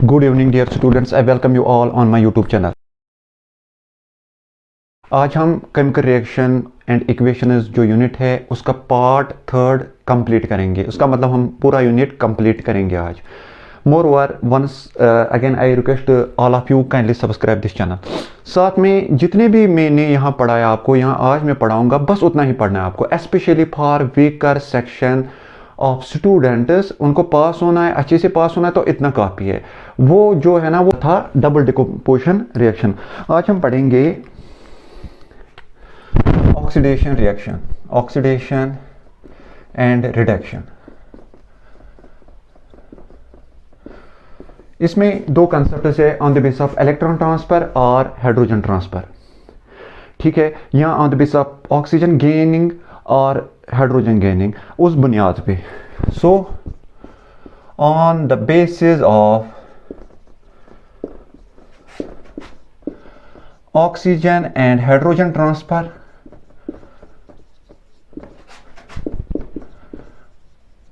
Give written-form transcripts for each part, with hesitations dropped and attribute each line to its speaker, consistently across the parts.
Speaker 1: Good evening dear students, I welcome you all on my YouTube channel. आज हम chemical reaction and equations जो unit है उसका part third complete करेंगे। उसका मतलब हम पूरा यूनिट कंप्लीट करेंगे आज। Moreover once again I request all of you kindly subscribe this channel. साथ में जितने भी मैंने यहाँ पढ़ाया आपको, यहाँ आज मैं पढ़ाऊँगा बस उतना ही पढ़ना है आपको, specially for weaker section of students. उनको पास होना है, अच्छे से पास होना है, तो इतना काफ़ी है। वो जो है ना वो था डबल डिकम्पोजिशन रिएक्शन। आज हम पढ़ेंगे oxidation reaction, oxidation and reduction. इसमें दो कंसेप्ट है, on the base of electron transfer और हाइड्रोजन ट्रांसफर। ठीक है, यहाँ on the base of oxygen gaining और हाइड्रोजन गेनिंग, उस बुनियाद पे। So on the basis of oxygen and hydrogen transfer,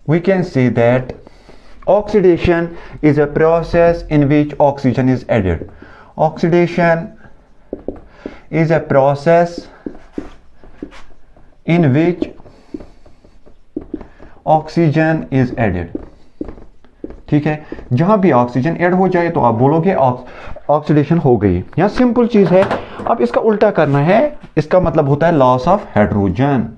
Speaker 1: we can say that oxidation is a process in which oxygen is added. Oxidation is a process in which oxygen is added. ठीक है, जहां भी oxygen add हो जाए तो आप बोलोगे oxidation हो गई। यहां सिंपल चीज है। अब इसका उल्टा करना है, इसका मतलब होता है लॉस ऑफ हाइड्रोजन।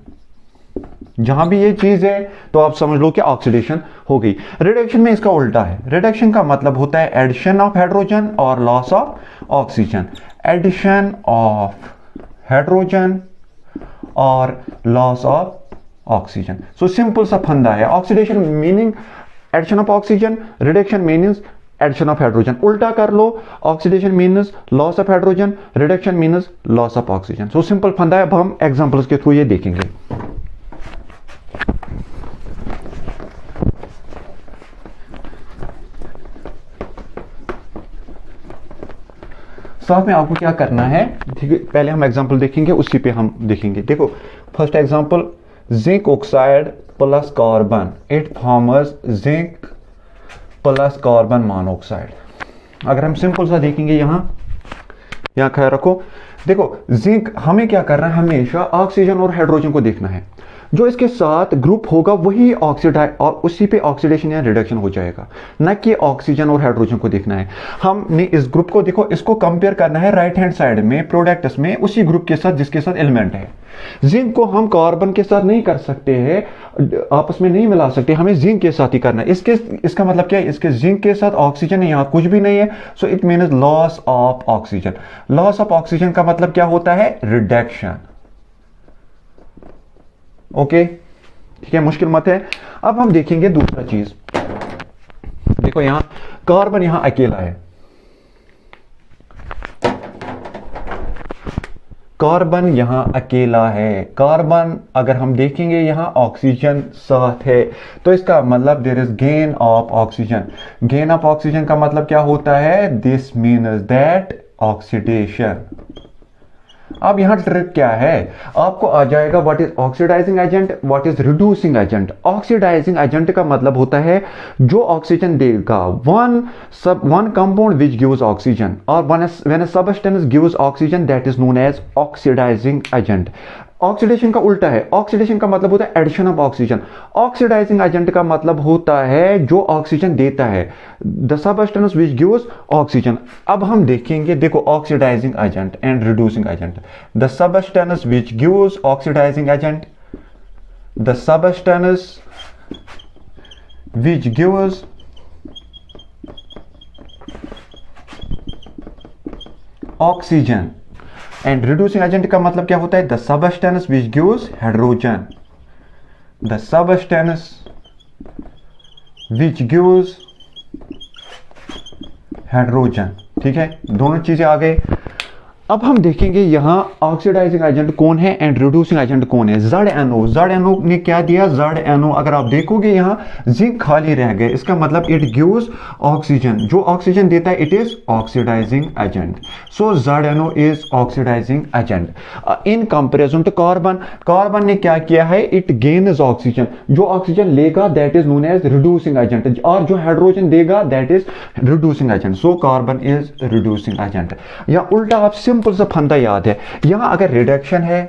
Speaker 1: जहां भी ये चीज है तो आप समझ लो कि ऑक्सीडेशन हो गई। रिडक्शन में इसका उल्टा है। रिडक्शन का मतलब होता है एडिशन ऑफ हाइड्रोजन और loss of oxygen. Addition of hydrogen और loss of oxygen. So simple सा फंदा है। Oxidation meaning addition of oxygen, reduction meaning addition of hydrogen. उल्टा कर लो, oxidation means loss of hydrogen, reduction means loss of oxygen. So simple फंदा है। अब हम एग्जांपल्स के थ्रू ये देखेंगे। साथ में आपको क्या करना है, ठीक है, पहले हम एग्जांपल देखेंगे, उसी पे हम देखेंगे। देखो first example, zinc oxide plus carbon, it forms zinc plus carbon monoxide. अगर हम सिंपल सा देखेंगे, यहां ख्याल रखो। देखो जिंक हमें क्या करना है, हमेशा ऑक्सीजन और हाइड्रोजन को देखना है। जो इसके साथ ग्रुप होगा वही ऑक्सीडाइज और उसी पे ऑक्सीडेशन या रिडक्शन हो जाएगा, न कि ऑक्सीजन और हाइड्रोजन को देखना है। हमने इस ग्रुप को देखो, इसको कंपेयर करना है राइट हैंड साइड में प्रोडक्ट्स में उसी ग्रुप के साथ जिसके साथ एलिमेंट है। जिंक को हम कार्बन के साथ नहीं कर सकते हैं, आपस में नहीं मिला सकते, हमें जिंक के साथ ही करना है। इसका मतलब क्या है, इसके जिंक के साथ ऑक्सीजन है, यहां कुछ भी नहीं है। So it means loss of oxygen. Loss of oxygen का मतलब क्या होता है, रिडक्शन। ओके, ठीक है, मुश्किल मत है। अब हम देखेंगे दूसरा चीज। देखो यहां कार्बन यहां अकेला है, कार्बन यहां अकेला है। कार्बन अगर हम देखेंगे यहां ऑक्सीजन साथ है, तो इसका मतलब there is gain of oxygen. Gain of oxygen का मतलब क्या होता है, दिस मीन्स दैट ऑक्सीडेशन। अब यहां ट्रिक क्या है, आपको आ जाएगा what is oxidising agent, what is reducing agent. Oxidising agent का मतलब होता है जो ऑक्सीजन देगा, one compound which gives oxygen, और when a substance gives oxygen that is known as oxidising agent. Oxidation का उल्टा है, ऑक्सीडेशन का मतलब होता है addition of oxygen. Oxidising agent का मतलब होता है जो ऑक्सीजन देता है, the substance which gives oxygen. अब हम देखेंगे, देखो oxidising agent and reducing agent. The substance which gives oxidising agent, the substance which gives oxygen and reducing agent का मतलब क्या होता है, the substance which gives hydrogen, the substance which gives hydrogen. ठीक है, दोनों चीजें आ गए। अब हम देखेंगे यहाँ ऑक्सीडाइजिंग एजेंट कौन है एंड रिड्यूसिंग एजेंट कौन है। ZnO ने क्या दिया, ZnO अगर आप देखोगे यहाँ जिंक खाली रह गए, इसका मतलब इट गिव्स ऑक्सीजन, जो ऑक्सीजन देता है it is oxidising agent. So ZnO is oxidising agent in comparison to carbon. Carbon ने क्या किया है, इट गेन्स ऑक्सीजन, जो ऑक्सीजन लेगा that is known as reducing agent, और जो हाइड्रोजन देगा that is reducing agent. So carbon is reducing agent. या उल्टा आप सिंपल सा फंदा याद है, यहां अगर रिडक्शन है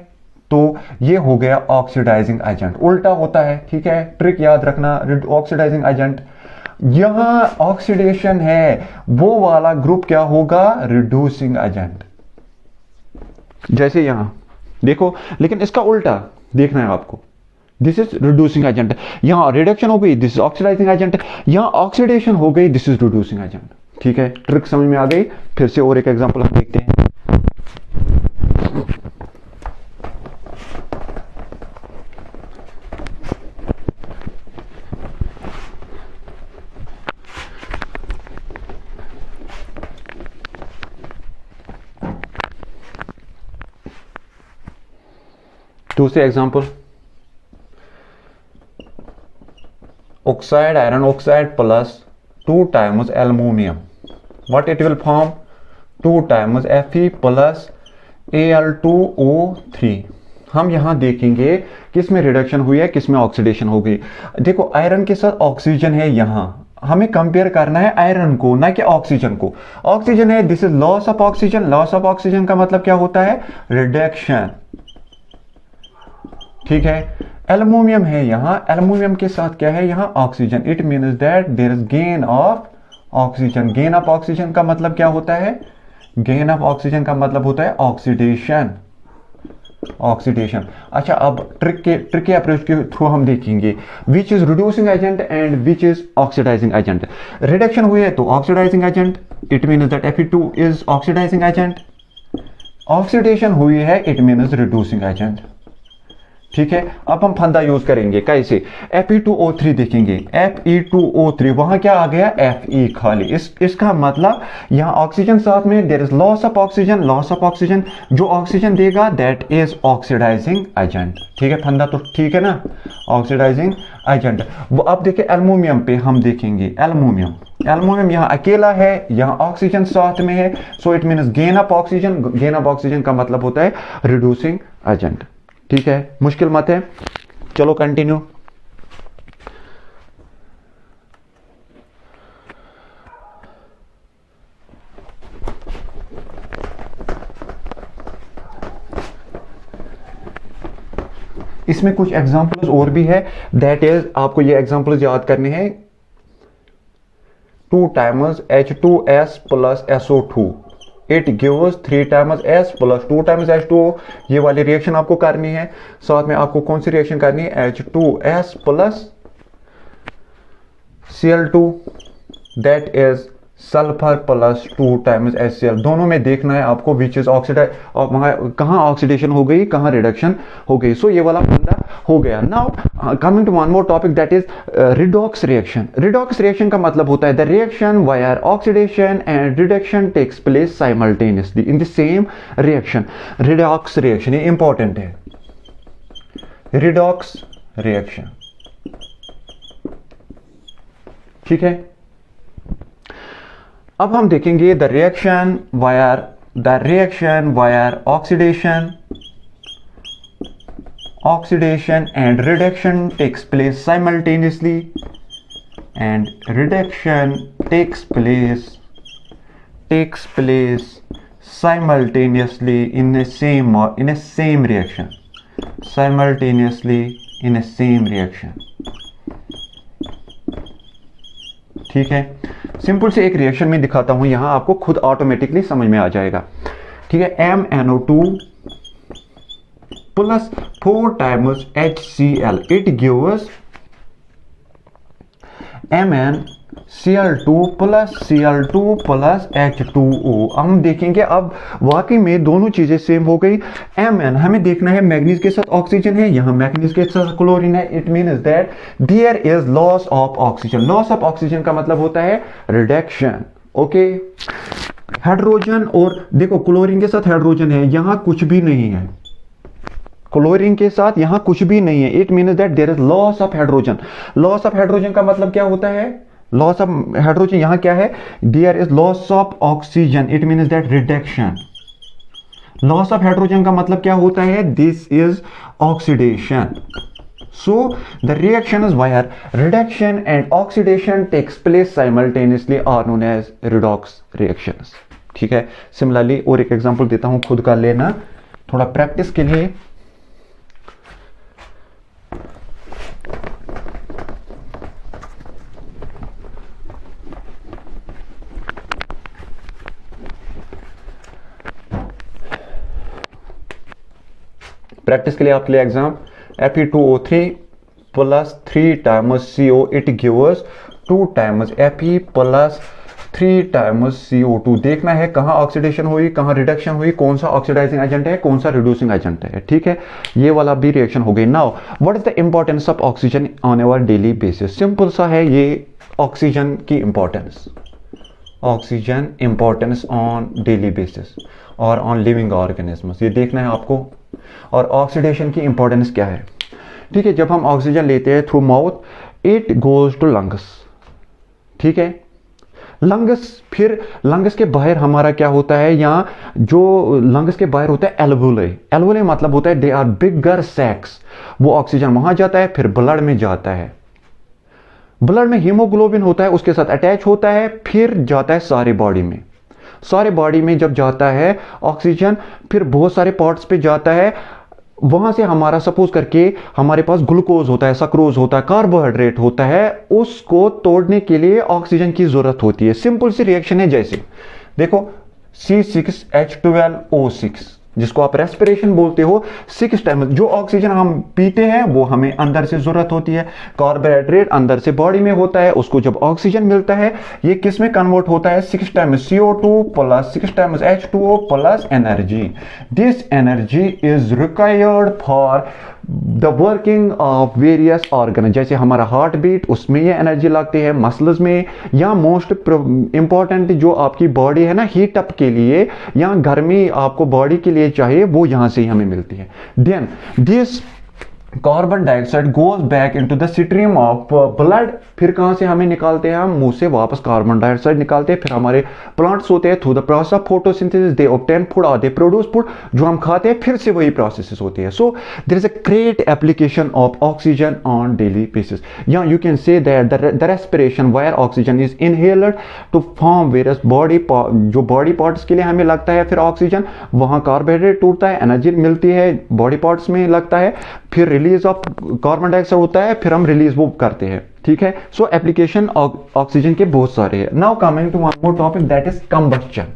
Speaker 1: तो ये हो गया ऑक्सीडाइजिंग एजेंट, उल्टा होता है, ठीक है, ट्रिक याद रखना, ऑक्सीडाइजिंग एजेंट। यहां ऑक्सीडेशन है, वो वाला ग्रुप क्या होगा, रिड्यूसिंग एजेंट। जैसे यहां देखो, लेकिन इसका उल्टा देखना है आपको, दिस इज रिड्यूसिंग एजेंट। यहां रिडक्शन हो गई, दिस इज ऑक्सीडाइजिंग एजेंट। यहां ऑक्सीडेशन हो गई, दिस इज रिड्यूसिंग एजेंट। ठीक है, ट्रिक समझ में आ गई। फिर से और एक एग्जांपल हम देखते हैं। दूसरे example, oxide iron oxide plus 2 times aluminium, what it will form, 2 times Fe plus Al2O3। हम यहां देखेंगे किस में रिडक्शन हुई है, किस में ऑक्सीडेशन हो गई। देखो आयरन के साथ ऑक्सीजन है, यहां हमें कंपेयर करना है आयरन को, ना कि ऑक्सीजन को। ऑक्सीजन है, this is loss of oxygen. Loss of oxygen का मतलब क्या होता है, रिडक्शन। ठीक है, एल्यूमिनियम है, यहां एल्यूमिनियम के साथ क्या है, यहां oxygen, it means that there is gain of oxygen. Gain of oxygen का मतलब क्या होता है, गेन ऑफ ऑक्सीजन का मतलब होता है ऑक्सीडेशन। ऑक्सीडेशन। अच्छा, अब ट्रिक के अप्रोच के थ्रू हम देखेंगे which is reducing agent and which is oxidising agent. Reduction हुई है तो oxidising agent, it means that Fe2 is oxidising agent. Oxidation हुई है, इट मीन्स रिड्यूसिंग एजेंट। ठीक है, अब हम फंदा यूज करेंगे, कैसे, Fe2O3 देखेंगे, Fe2O3 वहां क्या आ गया, Fe खाली। इसका मतलब यहां ऑक्सीजन साथ में, there is loss of oxygen. Loss of oxygen, जो ऑक्सीजन देगा दैट इज ऑक्सीडाइजिंग एजेंट। ठीक है, फंदा तो ठीक है ना, ऑक्सीडाइजिंग एजेंट। वो अब देखिए एल्यूमिनियम पे हम देखेंगे, एल्यूमिनियम यहां अकेला है, यहां ऑक्सीजन साथ में है, so it means gain of oxygen. Gain of oxygen का मतलब होता है रिड्यूसिंग एजेंट। ठीक है, मुश्किल मत है, चलो कंटिन्यू। इसमें कुछ एग्जांपल्स और भी है, दैट इज आपको ये एग्जांपल्स याद करने हैं। 2 times H2S plus SO2 it gives 3 times S plus 2 times H2O। ये वाली रिएक्शन आपको करनी है। साथ में आपको कौन सी रिएक्शन करनी है, H2S plus Cl2 that is sulphur plus 2 times HCl। दोनों में देखना है आपको विच इज ऑक्सीडाइज, कहां ऑक्सीडेशन हो गई, कहां रिडक्शन हो गई। सो ये वाला फंडा हो गया। Now coming to one more topic, that is redox reaction. Redox reaction का मतलब होता है the reaction where oxidation and reduction takes place simultaneously in the same reaction. Redox reaction, ये इंपॉर्टेंट है, रिडॉक्स रिएक्शन। ठीक है, अब हम देखेंगे the reaction where oxidation and reduction takes place simultaneously, and reduction takes place simultaneously in a same reaction, simultaneously in a same reaction. ठीक है, simple से एक रिएक्शन में दिखाता हूं, यहां आपको खुद ऑटोमेटिकली समझ में आ जाएगा। ठीक है, MnO2 plus 4 times HCl it gives MnCl2 plus Cl2 plus H2O। हम देखेंगे अब वाकई में दोनों चीजें सेम हो गई। Mn हमें देखना है मैग्नीज के साथ ऑक्सीजन है, यहां मैग्नीज के साथ क्लोरीन है, it means that there is loss of oxygen. Loss of oxygen का मतलब होता है रिडक्शन। ओके, हाइड्रोजन, और देखो क्लोरीन के साथ हाइड्रोजन है, यहां कुछ भी नहीं है, क्लोरीन के साथ यहां कुछ भी नहीं है। It means that there is loss of hydrogen. Loss of hydrogen का मतलब क्या होता है? लॉस ऑफ हाइड्रोजन यहां क्या है? There is loss of oxygen, it means that reduction. Loss of hydrogen का मतलब क्या होता है? This is oxidation. So the reaction is where reduction and oxidation takes place simultaneously are known as redox reactions. ठीक है। Similarly और एक example देता हूं, खुद का लेना थोड़ा प्रैक्टिस के लिए। प्रैक्टिस के लिए आपके लिए exam Fe2O3 plus 3 times CO, it gives 2 times Fe plus 3 times CO2। देखना है कहाँ ऑक्सीडेशन हुई, कहाँ रिडक्शन हुई, कौन सा ऑक्सीडाइजिंग एजेंट है, कौन सा रिड्यूसिंग एजेंट है। ठीक है, ये वाला भी रिएक्शन हो गई। Now what is the importance of oxygen on our daily basis? Simple सा है ये ऑक्सीजन की importance, oxygen importance on daily basis और ऑन लिविंग ऑर्गेनिजम्स, ये देखना है आपको। और ऑक्सीडेशन की इंपॉर्टेंस क्या है? ठीक है, जब हम ऑक्सीजन लेते हैं through mouth, it goes to lungs. ठीक है, लंग्स, फिर लंग्स के बाहर हमारा क्या होता है? यहाँ जो लंग्स के बाहर होता है एल्वुले। एल्वुले मतलब होता है दे आर बिगर सैक्स। वो ऑक्सीजन वहां जाता है, फिर ब्लड में जाता है। ब्लड में हीमोग्लोबिन होता है, उसके साथ अटैच होता है, फिर जाता है सारे बॉडी में। सारे बॉडी में जब जाता है ऑक्सीजन, फिर बहुत सारे पार्ट्स पे जाता है। वहां से हमारा सपोज करके हमारे पास ग्लूकोज होता है, सक्रोज होता है, कार्बोहाइड्रेट होता है, उसको तोड़ने के लिए ऑक्सीजन की जरूरत होती है। सिंपल सी रिएक्शन है, जैसे देखो C6H12O6 जिसको आप रेस्पिरेशन बोलते हो, 6 टाइम्स जो ऑक्सीजन हम पीते हैं वो हमें अंदर से जरूरत होती है। कार्बोहाइड्रेट अंदर से बॉडी में होता है, उसको जब ऑक्सीजन मिलता है ये किस में कन्वर्ट होता है? 6 times CO2 plus 6 times H2O plus energy. This energy is required for the working of various organ. जैसे हमारा हार्ट बीट, उसमें ये एनर्जी लगती है, मसल्स में, या मोस्ट इंपॉर्टेंट जो आपकी बॉडी है ना हीट अप के लिए, या गर्मी आपको बॉडी के लिए चाहिए, वो यहां से ही हमें मिलती है। Then this carbon dioxide goes back into the stream of blood. फिर कहां से हमें निकालते हैं? हम मुंह से वापस कार्बन डाइऑक्साइड निकालते हैं। फिर हमारे प्लांट्स होते हैं, through the process of photosynthesis they obtain food और दे प्रोड्यूस फूड। जो हम खाते हैं फिर से वही प्रोसेसेस होती है। So there is a great application of oxygen on daily basis. या you can say that the respiration via oxygen is inhaled to form various body, जो बॉडी पार्ट्स के लिए हमें लगता है फिर ऑक्सीजन, वहां कार्बोहाइड्रेट टूटता है, एनर्जी मिलती है, बॉडी पार्ट्स में लगता है, फिर रिलीज ऑफ कार्बन डाइऑक्साइड होता है, फिर हम रिलीज वो करते हैं। ठीक है, सो एप्लीकेशन ऑक्सीजन के बहुत सारे हैं। Now coming to one more topic, that is combustion.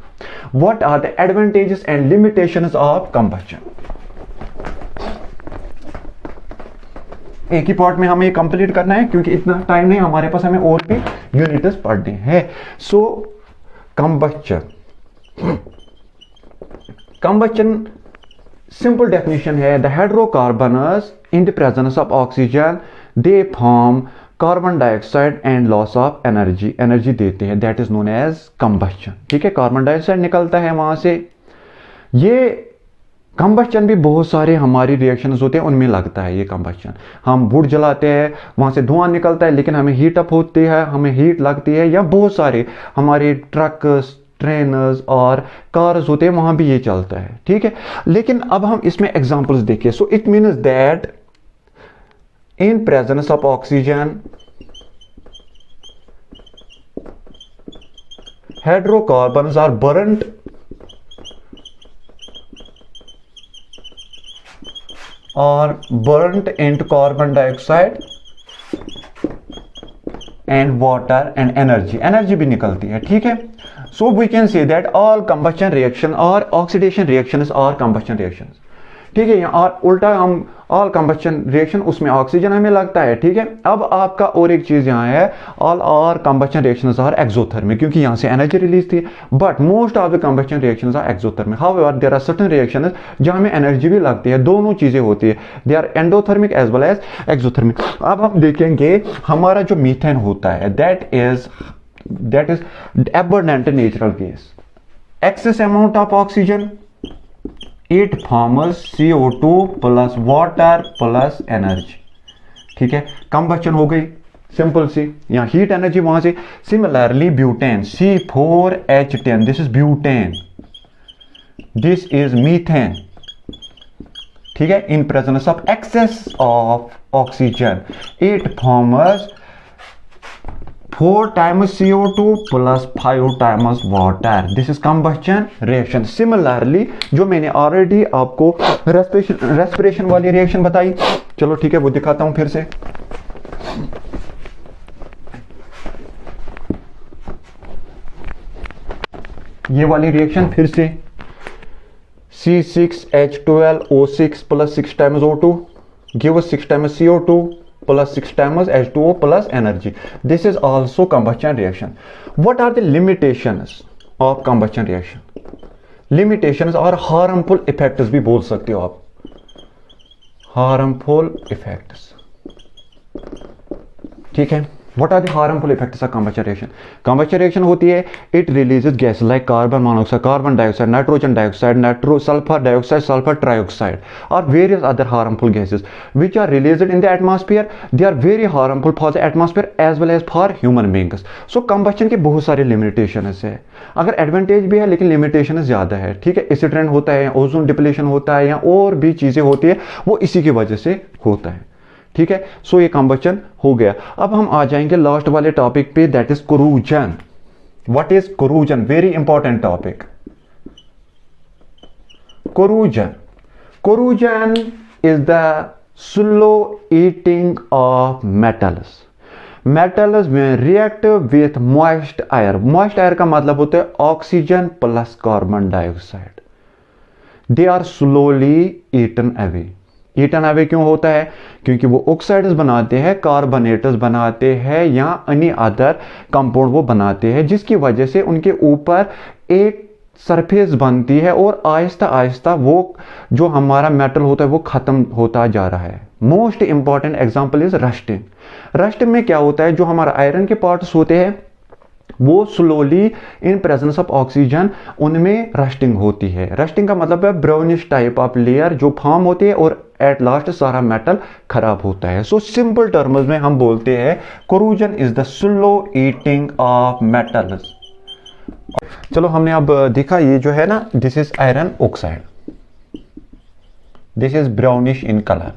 Speaker 1: What are the advantages and limitations of combustion? एक ही पार्ट में हमें कंप्लीट करना है क्योंकि इतना टाइम नहीं हमारे पास, हमें और भी यूनिट्स पढ़ने हैं। सो कंबस्शन सिंपल डेफिनेशन है, the hydrocarbons in the presence of oxygen they form carbon dioxide and loss of energy, energy देते हैं, that is known as combustion. ठीक है, कार्बन डाइऑक्साइड निकलता है वहां से। ये कंबस्शन भी बहुत सारे हमारी रिएक्शंस होते हैं, उनमें लगता है ये कंबस्शन। हम वुड जलाते हैं, वहां से धुआं निकलता है, लेकिन हमें हीट अप होती है, हमें हीट लगती है। या बहुत सारे हमारे ट्रक्स, ट्रेनर्स और कार्स होते हैं, वहां भी ये चलता है। ठीक है, लेकिन अब हम इसमें एग्जांपल्स देखिए। So it means that in presence of oxygen hydrocarbons are burned into carbon dioxide and water and energy भी निकलती है। ठीक है, so we can say that all combustion reaction or oxidation reactions are combustion reactions। ठीक है, और उल्टा हम ऑल कंबस्शन रिएक्शन, उसमें ऑक्सीजन हमें लगता है। ठीक है, अब आपका और एक चीज यहाँ है, all are combustion reactions are exothermic, क्योंकि यहाँ से एनर्जी रिलीज थी। But most of the combustion reactions are exothermic. However there are certain reactions जहाँ में एनर्जी भी लगती है, दोनों चीजें होती है, they are endothermic as well as exothermic. अब हम देखेंगे हमारा जो मीथेन होता है, that is abundant natural gas. excess amount of oxygen, it forms CO2 plus water plus energy. ठीक है, कंबस्चन हो गई सिंपल सी, यहाँ हीट एनर्जी वहां से. Similarly butane C4H10, this is butane, this is methane. ठीक है, in presence of excess of oxygen it forms 4 times CO2 plus 5 times water. This is combustion reaction. Similarly, जो मैंने already आपको respiration वाली reaction बताई, चलो ठीक है वो दिखाता हूं फिर से. ये वाली रिएक्शन फिर से, C6H12O6 plus 6 times O2 give us 6 times CO2 plus 6 times H2O plus energy. This is also combustion reaction. What are the limitations of combustion reaction? Limitations और harmful effects भी बोल सकते हो आप. Harmful effects. ठीक है, what are the harmful effects of combustion reaction? Combustion reaction होती है, it releases gases like carbon monoxide, carbon dioxide, nitrogen dioxide, sulfur dioxide, sulfur trioxide, or various other harmful gases which are released in the atmosphere. They are very harmful for the atmosphere as well as for human beings. So combustion के बहुत सारे limitations है. अगर advantage भी है लेकिन limitation ज्यादा है. ठीक है, एसिड होता है, ओजोन डिप्लीशन होता है, या और भी चीजें होती है, वो इसी की वजह से होता है. ठीक है, सो ये कंबस्चन हो गया. अब हम आ जाएंगे लास्ट वाले टॉपिक पे, that is corrosion. What is corrosion? Very important topic. Corrosion, corrosion is the slow eating of metals. Metals में react with moist air. Moist air का मतलब होता है oxygen plus carbon dioxide. They are slowly eaten away. Eaten away क्यों होता है? क्योंकि वो ऑक्साइड्स बनाते हैं, कार्बोनेट्स बनाते हैं, या अन्य अदर कंपाउंड वो बनाते हैं, जिसकी वजह से उनके ऊपर एक सरफेस बनती है और आहिस्ता आहिस्ता वो जो हमारा मेटल होता है वो खत्म होता जा रहा है. Most important example is rusting. Rusting में क्या होता है, जो हमारा आयरन के पार्ट्स होते हैं वो slowly in presence of oxygen उनमें रस्टिंग होती है. रस्टिंग का मतलब है ब्राउनिश टाइप ऑफ लेयर जो फॉर्म होती है और एट लास्ट सारा मेटल खराब होता है. सो सिंपल टर्म्स में हम बोलते हैं corrosion is the slow eating of metals. चलो हमने अब देखा, ये जो है ना, this is iron oxide, this is brownish in colour.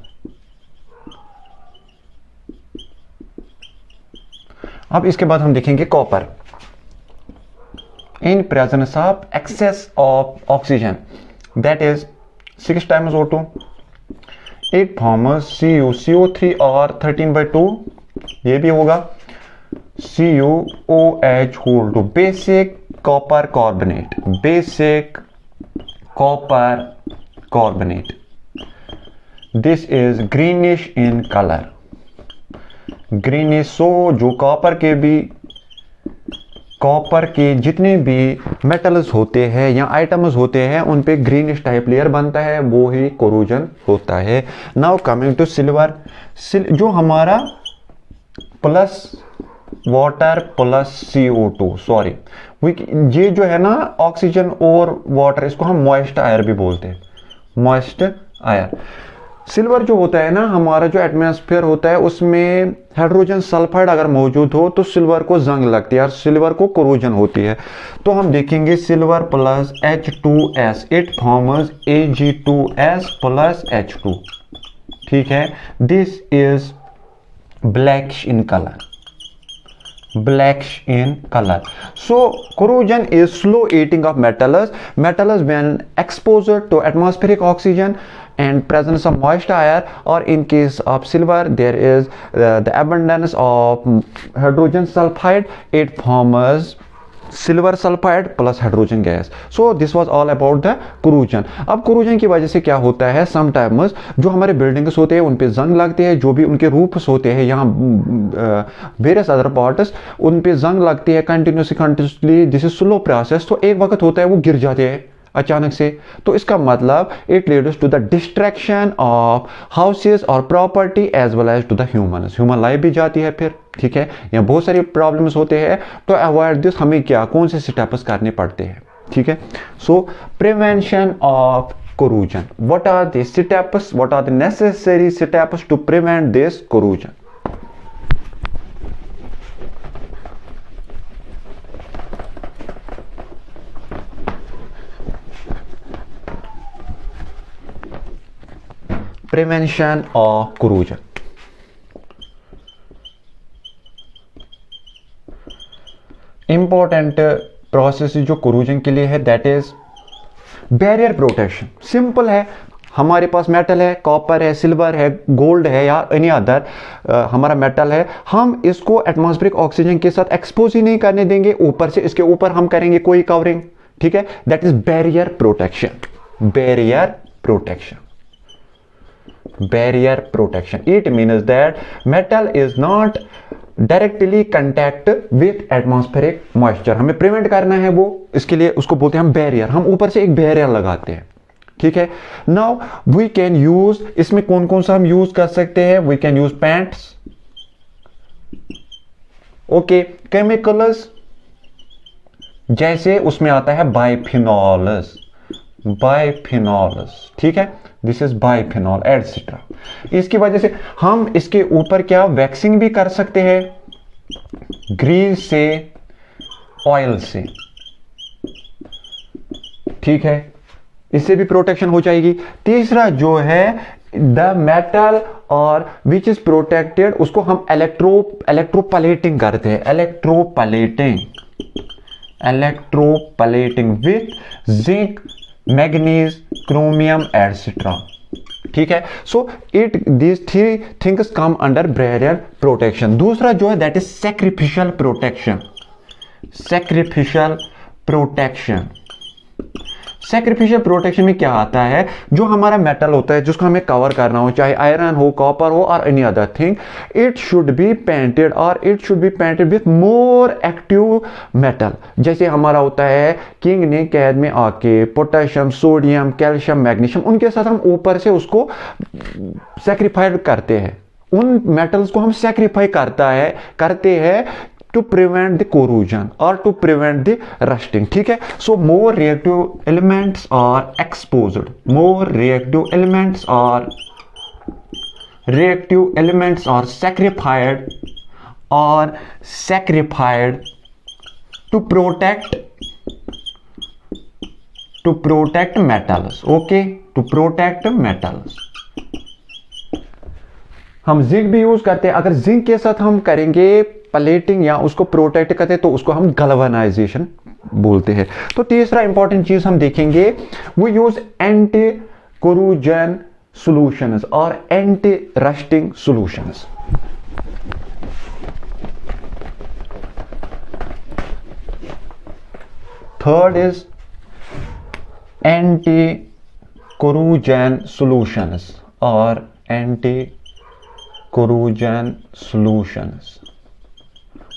Speaker 1: अब इसके बाद हम देखेंगे copper. in presence of excess of oxygen, that is 6 times O2, it forms CO3 और 13/2, ये भी होगा CuOH whole 2, basic copper carbonate, basic copper carbonate. This is greenish in color, greenish. So जो कॉपर के जितने भी मेटल्स होते हैं या आइटम्स होते हैं उन पे ग्रीनिश टाइप लेयर बनता है, वो ही कोरूजन होता है. Now coming to silver. जो हमारा plus water plus CO2, sorry, ये जो है ना ऑक्सीजन और वाटर, इसको हम मॉइस्ट एयर भी बोलते हैं, मॉइस्ट एयर. सिल्वर जो होता है ना, हमारा जो एटमॉस्फेयर होता है उसमें हाइड्रोजन सल्फाइड अगर मौजूद हो तो सिल्वर को जंग लगती है और सिल्वर को कोरूजन होती है. तो हम देखेंगे silver plus H2S, it forms Ag2S plus H2. ठीक है, this is blackish in colour, blackish in color. So corrosion is slow eating of metals when exposed to atmospheric oxygen and presence of moist air, or in case of silver there is the abundance of hydrogen sulfide, it forms silver sulphide plus hydrogen gas. So this was all about the corrosion. अब corrosion की वजह से क्या होता है, sometimes जो हमारे buildings होते हैं उन पे जंग लगते हैं, जो भी उनके रूफ्स होते हैं यहाँ वेरियस अदर पार्ट्स उन पे जंग लगती है continuously. This is slow process. तो एक वक्त होता है वो गिर जाते हैं अचानक से, तो इसका मतलब it leads to the destruction of houses और property as well as to the human life भी जाती है फिर. ठीक है, यहाँ बहुत सारी प्रॉब्लम्स होते हैं. तो अवॉइड दिस हमें क्या कौन से स्टेप्स करने पड़ते हैं. ठीक है। सो prevention of corrosion, what are the steps, what are the necessary steps to prevent this corrosion? Prevention of corrosion. Important process जो कोरूजन के लिए है that is barrier protection. Simple है, हमारे पास मेटल है, कॉपर है, सिल्वर है, गोल्ड है या एनी अदर हमारा मेटल है, हम इसको एटमॉस्फेरिक ऑक्सीजन के साथ एक्सपोज ही नहीं करने देंगे, ऊपर से इसके ऊपर हम करेंगे कोई कवरिंग, ठीक है, that is barrier protection. Barrier protection, barrier protection, it means that metal is not directly contact with atmospheric moisture, हमें प्रिवेंट करना है वो, इसके लिए उसको बोलते हैं हम बैरियर, हम ऊपर से एक बैरियर लगाते हैं, ठीक है। नाउ वी कैन यूज, इसमें कौन कौन सा हम यूज कर सकते हैं, we can use paints, okay, chemicals, जैसे उसमें आता है बाइफिनॉल्स, बाइफिनॉल्स, ठीक है, दिस इज बाइफिनॉल एटसेट्रा। इसकी वजह से हम इसके ऊपर क्या वैक्सिंग भी कर सकते हैं, ग्रीस से, ऑयल से, ठीक है, इससे भी प्रोटेक्शन हो जाएगी। तीसरा जो है द मेटल और विच इज प्रोटेक्टेड, उसको हम इलेक्ट्रोपलेटिंग करते हैं, electroplating, electroplating with zinc, manganese, chromium etcetera, ठीक है। So it these three things come under barrier protection. दूसरा जो है that is sacrificial protection, sacrificial protection. Sacrificial protection में क्या आता है, जो हमारा मेटल होता है जिसको हमें कवर करना हो, चाहे आयरन हो, कॉपर हो और any other thing, it should be painted और it should be painted with more active metal. जैसे हमारा होता है किंग ने कैद में आके पोटेशियम, सोडियम, कैल्शियम, मैग्नीशियम, उनके साथ हम ऊपर से उसको सैक्रिफाइड करते हैं, उन मेटल्स को हम सैक्रिफाई करते हैं to prevent the corrosion or to prevent the rusting, ठीक है। So more reactive elements are exposed, more reactive elements are sacrificed to protect metals, okay, to protect metals। हम जिंक भी यूज करते हैं, अगर जिंक के साथ हम करेंगे प्लेटिंग या उसको प्रोटेक्ट करते हैं तो उसको हम गैल्वेनाइजेशन बोलते हैं। तो तीसरा इंपॉर्टेंट चीज हम देखेंगे, we use anti corrosion solutions और anti rusting solutions. Third is anti corrosion solutions और एंटी कोरूजन सॉल्यूशंस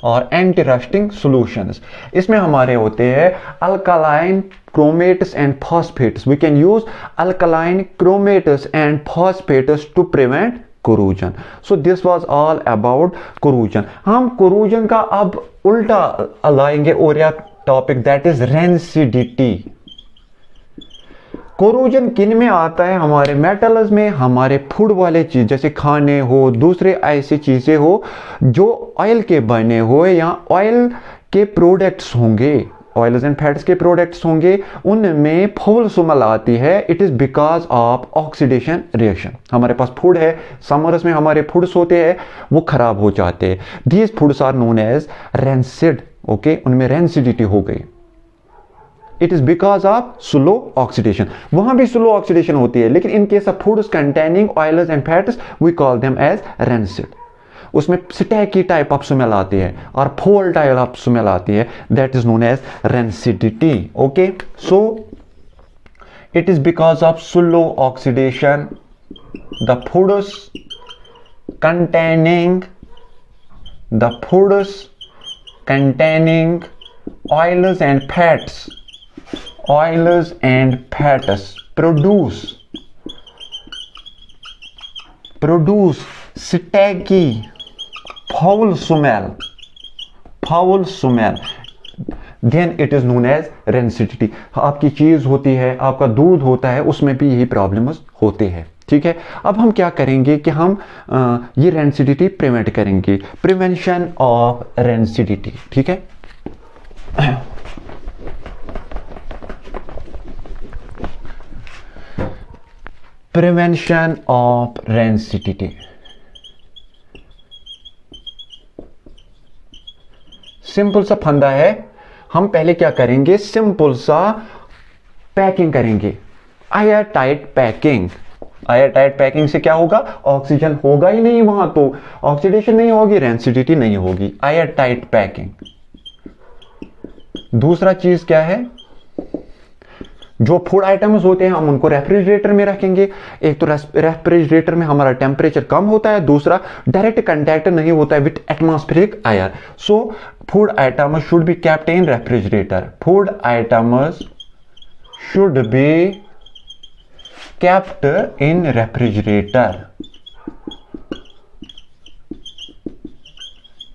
Speaker 1: और एंटी रस्टिंग सॉल्यूशंस। इसमें हमारे होते हैं alkaline chromates and phosphates, we can use alkaline chromates and phosphates to prevent corrosion. So this was all about corrosion. हम corrosion का अब उल्टा लाएंगे और या topic that is rancidity. Corrosion किन में आता है, हमारे मेटल्स में, हमारे फूड वाले चीज जैसे खाने हो, दूसरे ऐसी चीजें हो जो ऑयल के बने हुए या ऑयल के प्रोडक्ट्स होंगे, ऑयल्स एंड फैट्स के प्रोडक्ट्स होंगे, उनमें फाउल स्मेल आती है। It is because of oxidation reaction. हमारे पास फूड है, समर्स में हमारे फूड्स होते हैं वो खराब हो जाते हैं, these foods are known as rancid, okay, उनमें रेंसिडिटी हो गई। It is because of slow oxidation. वहां भी स्लो ऑक्सीडेशन होती है, लेकिन in case of foods containing oils and fats we call them as rancid. उसमें स्टैकी टाइप ऑफ स्मेल आती है और फोल टाइप ऑफ स्मेल आती है, that is known as rancidity, okay. So it is because of slow oxidation the foods containing oils and fats produce sticky foul smell. Then it is known as rancidity. आपकी चीज होती है, आपका दूध होता है, उसमें भी यही प्रॉब्लम्स होते हैं। ठीक है, अब हम क्या करेंगे कि हम ये रेंसिडिटी प्रिवेंट करेंगे, प्रिवेंशन ऑफ रेंसिडिटी। ठीक है, प्रिवेंशन ऑफ रेंसिडिटी। सिंपल सा फंदा है, हम पहले क्या करेंगे, सिंपल सा पैकिंग करेंगे, air tight packing. Air tight packing से क्या होगा, ऑक्सीजन होगा ही नहीं वहां, तो ऑक्सीडेशन नहीं होगी, रेंसिडिटी नहीं होगी। Air tight packing. दूसरा चीज क्या है, जो फूड आइटम्स होते हैं हम उनको रेफ्रिजरेटर में रखेंगे। एक तो रेफ्रिजरेटर में हमारा टेम्परेचर कम होता है, दूसरा डायरेक्ट कंटैक्ट नहीं होता है with atmospheric air. So food items should be kept in refrigerator. Food items should B kept in refrigerator।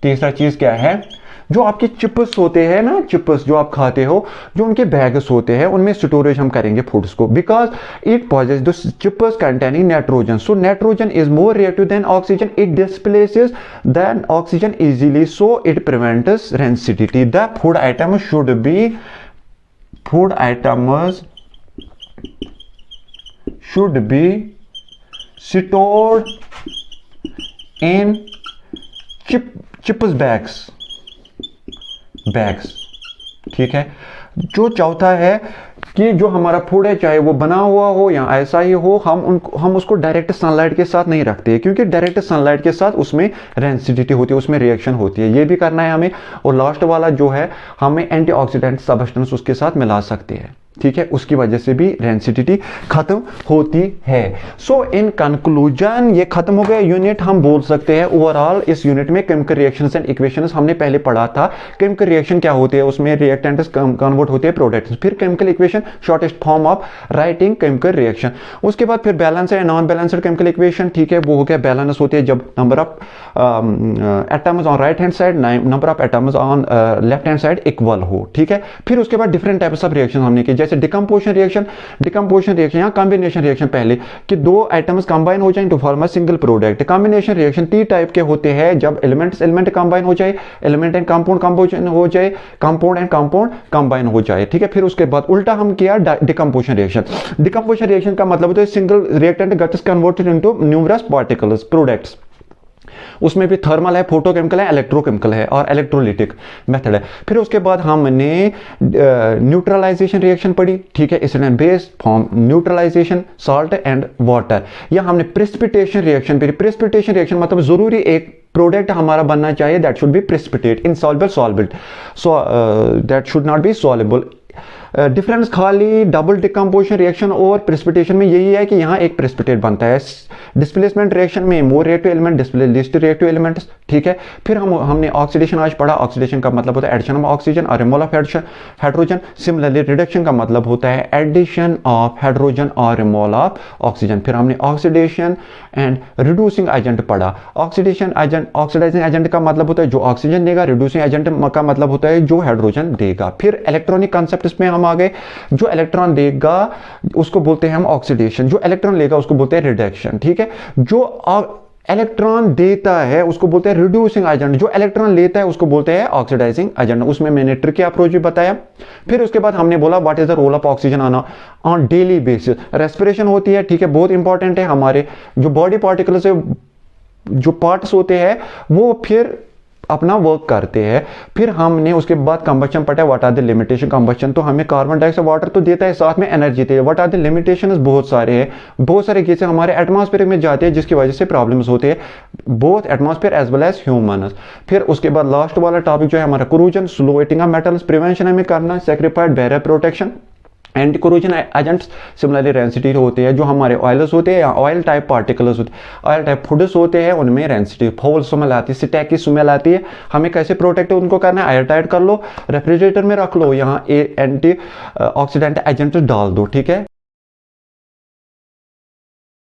Speaker 1: तीसरा चीज क्या है, जो आपके चिप्स होते हैं ना, चिप्स जो आप खाते हो, जो उनके बैग्स होते हैं, उनमें स्टोरेज हम करेंगे फूड्स को, because it poses the chips containing nitrogen. So nitrogen is more reactive than oxygen, it displaces then oxygen easily, so it prevents rancidity. The food items should be, food items should be stored in chips bags। ठीक है, जो चौथा है कि जो हमारा food है, चाहे वो बना हुआ हो या ऐसा ही हो, हम उसको डायरेक्ट सनलाइट के साथ नहीं रखते, क्योंकि डायरेक्ट सनलाइट के साथ उसमें रेंसिडिटी होती है, उसमें रिएक्शन होती है, ये भी करना है हमें। और लास्ट वाला जो है, हमें एंटीऑक्सीडेंट सब्सटेंस उसके साथ मिला सकते हैं। ठीक है, उसकी वजह से भी रेंसिडिटी खत्म होती है। सो इन कंक्लूजन, ये खत्म हो गया यूनिट। हम बोल सकते हैं ओवरऑल इस यूनिट में केमिकल रिएक्शंस एंड इक्वेशंस हमने पहले पढ़ा था। केमिकल रिएक्शन क्या होते हैं, उसमें रिएक्टेंट्स कन्वर्ट होते हैं प्रोडक्ट्स, फिर chemical equation, shortest form of writing chemical reaction. उसके बाद फिर बैलेंस है, नॉन बैलेंस्ड केमिकल इक्वेशन। ठीक है, वो हो गया बैलेंस होती है जब number of atoms on right hand side, number of atoms on left hand side equal हो। ठीक है, फिर उसके बाद डिफरेंट टाइप्स ऑफ रिएक्शन हमने की, जैसे डिकम्पोजिशन रिएक्शन या कॉम्बिनेशन रिएक्शन, पहले कि दो आइटम्स कंबाइन हो जाएं to form a single product. Combination reaction 3 type के होते हैं, जब एलिमेंट कंबाइन हो जाए, एलिमेंट एंड कंपाउंड कंपोजिशन हो जाए, कंपाउंड एंड कंपाउंड कंबाइन हो जाए। ठीक है, फिर उसके बाद उल्टा हम किया डिकम्पोजिशन रिएक्शन। डिकम्पोजिशन रिएक्शन का मतलब होता है single reactant guts converted into numerous particles products. उसमें भी थर्मल है, फोटोकेमिकल है, इलेक्ट्रोकेमिकल है और इलेक्ट्रोलिटिक मेथड है। फिर उसके बाद हमने न्यूट्रलाइजेशन रिएक्शन पढ़ी। ठीक है, इसने base form neutralization salt and water. या हमने प्रेसिपिटेशन रिएक्शन पढ़ी। प्रेसिपिटेशन रिएक्शन मतलब जरूरी एक प्रोडक्ट हमारा बनना चाहिए, that should be precipitate, insoluble solvent, so that should not be soluble. Difference खाली डबल डिकम्पोजिशन रिएक्शन और प्रेसिपिटेशन में यही है कि यहाँ एक प्रेसिपिटेट बनता है। डिस्प्लेसमेंट रिएक्शन में more reactive element display least reactive elements. ठीक है, फिर हमने ऑक्सीडेशन आज पढ़ा। ऑक्सीडेशन का मतलब होता है एडिशन ऑफ ऑक्सीजन और removal of hydrogen. Similarly reduction का मतलब होता है एडिशन ऑफ हाइड्रोजन और रिमूवल ऑफ ऑक्सीजन। फिर हमने ऑक्सीडेशन एंड रिड्यूसिंग एजेंट पढ़ा। ऑक्सीडाइजिंग एजेंट का मतलब होता है जो ऑक्सीजन देगा, रिड्यूसिंग एजेंट का मतलब होता है जो हाइड्रोजन देगा। फिर इलेक्ट्रॉनिक कॉन्सेप्ट में हम आ गए, जो इलेक्ट्रॉन देगा उसको बोलते हैं हम ऑक्सीडेशन, जो इलेक्ट्रॉन लेगा उसको बोलते हैं रिडक्शन। ठीक है, जो इलेक्ट्रॉन देता है उसको बोलते हैं रिड्यूसिंग एजेंट, जो इलेक्ट्रॉन लेता है उसको बोलते हैं ऑक्सीडाइजिंग एजेंट। उसमें मैंने ट्रिकी अप्रोच भी बताया। फिर उसके बाद हमने बोला what is the role of oxygen on daily basis. Respiration होती है, ठीक है, बहुत इंपॉर्टेंट है। हमारे जो बॉडी पार्टिकल्स है, जो पार्ट्स होते हैं, वो फिर अपना वर्क करते हैं। फिर हमने उसके बाद कंबशन पढ़ा, what are the limitation combustion. तो हमें कार्बन डाइऑक्साइड वाटर तो देता है, साथ में एनर्जी देता है। व्हाट आर द लिमिटेशंस, बहुत सारे हैं, बहुत सारे गैसें हमारे एटमॉस्फेयर में जाते हैं जिसकी वजह से प्रॉब्लम्स होते हैं, both atmosphere as well as humans. फिर उसके बाद लास्ट वाला टॉपिक जो है हमारा corrosion, slow eating of metals, prevention हमें करना, sacrificed barrier protection, anti corrosion agents. Similarly rancidity होते हैं, जो हमारे ऑयल्स होते हैं या ऑयल टाइप पार्टिकल्स होते हैं, ऑयल टाइप फूड्स होते हैं, उनमें रेंसिडिटी फाउल स्मेल आती है, स्टैक की स्मेल आती है। हमें कैसे प्रोटेक्ट उनको करना है, एयर टाइट कर लो, रेफ्रिजरेटर में रख लो, यहाँ एंटी ऑक्सीडेंट एजेंट डाल दो। ठीक है।